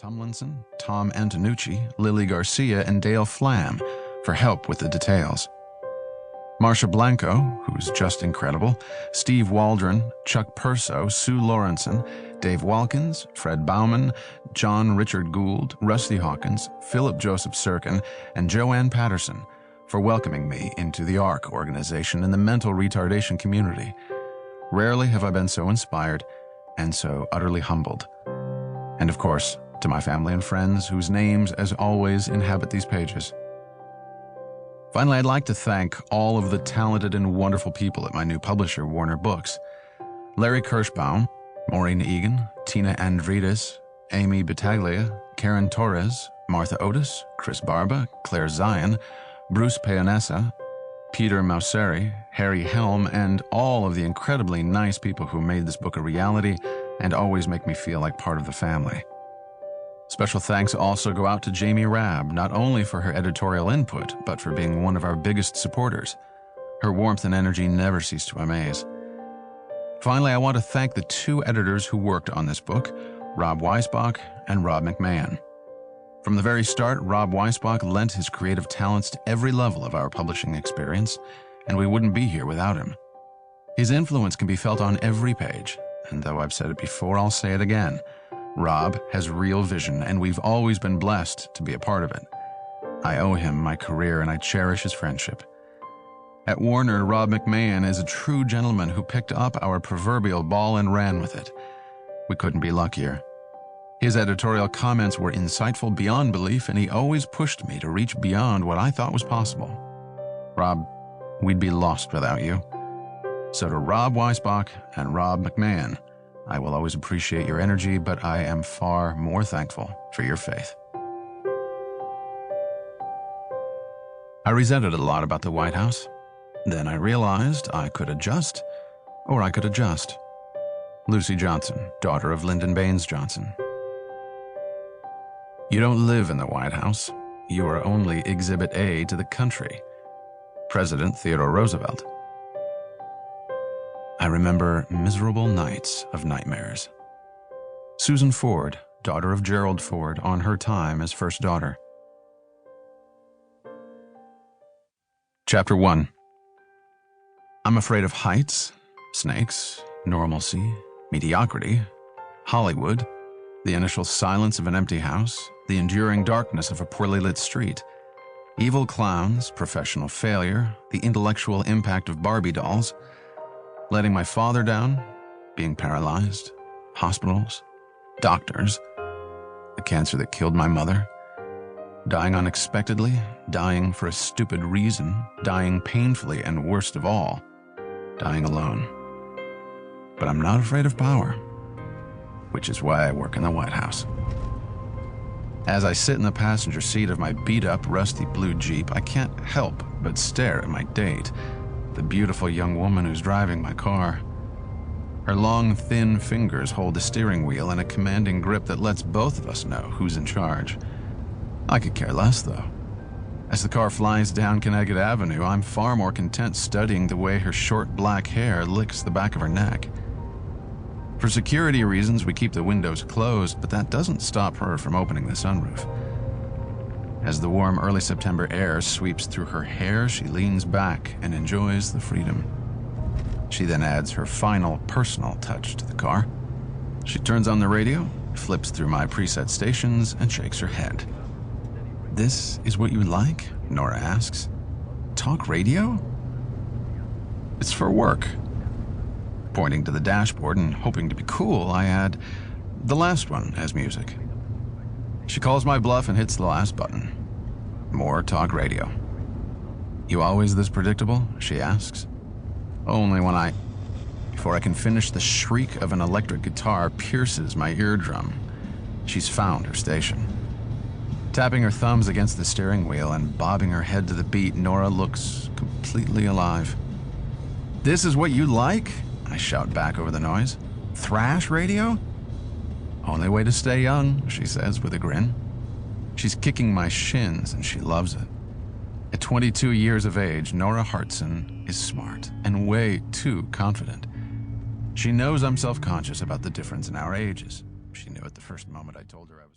Tomlinson, Tom Antonucci, Lily Garcia, and Dale Flam for help with the details. Marcia Blanco, who's just incredible, Steve Waldron, Chuck Perso, Sue Lawrenson, Dave Walkins, Fred Bauman, John Richard Gould, Rusty Hawkins, Philip Joseph Sirkin, and Joanne Patterson for welcoming me into the ARC organization in the mental retardation community. Rarely have I been so inspired and so utterly humbled. And of course, to my family and friends whose names, as always, inhabit these pages. Finally, I'd like to thank all of the talented and wonderful people at my new publisher, Warner Books. Larry Kirschbaum, Maureen Egan, Tina Andrides, Amy Battaglia, Karen Torres, Martha Otis, Chris Barba, Claire Zion, Bruce Peonessa, Peter Mauseri, Harry Helm, and all of the incredibly nice people who made this book a reality and always make me feel like part of the family. Special thanks also go out to Jamie Rabb, not only for her editorial input, but for being one of our biggest supporters. Her warmth and energy never cease to amaze. Finally, I want to thank the two editors who worked on this book, Rob Weisbach and Rob McMahon. From the very start, Rob Weisbach lent his creative talents to every level of our publishing experience, and we wouldn't be here without him. His influence can be felt on every page, and though I've said it before, I'll say it again. Rob has real vision, and we've always been blessed to be a part of it. I owe him my career, and I cherish his friendship. At Warner, Rob McMahon is a true gentleman who picked up our proverbial ball and ran with it. We couldn't be luckier. His editorial comments were insightful beyond belief, and he always pushed me to reach beyond what I thought was possible. Rob, we'd be lost without you. So to Rob Weisbach and Rob McMahon, I will always appreciate your energy, but I am far more thankful for your faith. I resented a lot about the White House. Then I realized I could adjust, or I could adjust. Lucy Johnson, daughter of Lyndon Baines Johnson. You don't live in the White House. You are only Exhibit A to the country. President Theodore Roosevelt. I remember miserable nights of nightmares. Susan Ford, daughter of Gerald Ford, on her time as first daughter. Chapter 1. I'm afraid of heights, snakes, normalcy, mediocrity, Hollywood, the initial silence of an empty house, the enduring darkness of a poorly lit street, evil clowns, professional failure, the intellectual impact of Barbie dolls, letting my father down, being paralyzed, hospitals, doctors, the cancer that killed my mother, dying unexpectedly, dying for a stupid reason, dying painfully, and worst of all, dying alone. But I'm not afraid of power, which is why I work in the White House. As I sit in the passenger seat of my beat-up, rusty blue Jeep, I can't help but stare at my date, the beautiful young woman who's driving my car. Her long, thin fingers hold the steering wheel in a commanding grip that lets both of us know who's in charge. I could care less, though. As the car flies down Connecticut Avenue, I'm far more content studying the way her short black hair licks the back of her neck. For security reasons, we keep the windows closed, but that doesn't stop her from opening the sunroof. As the warm early September air sweeps through her hair, she leans back and enjoys the freedom. She then adds her final personal touch to the car. She turns on the radio, flips through my preset stations, and shakes her head. "This is what you like?" Nora asks. "Talk radio?" "It's for work." Pointing to the dashboard and hoping to be cool, I add, "The last one as music." She calls my bluff and hits the last button. More talk radio. "You always this predictable?" she asks. Only when Before I can finish, the shriek of an electric guitar pierces my eardrum. She's found her station. Tapping her thumbs against the steering wheel and bobbing her head to the beat, Nora looks completely alive. "This is what you like?" I shout back over the noise. "Thrash radio?" "Only way to stay young," she says with a grin. She's kicking my shins and she loves it. At 22 years of age, Nora Harston is smart and way too confident. She knows I'm self-conscious about the difference in our ages. She knew at the first moment I told her I was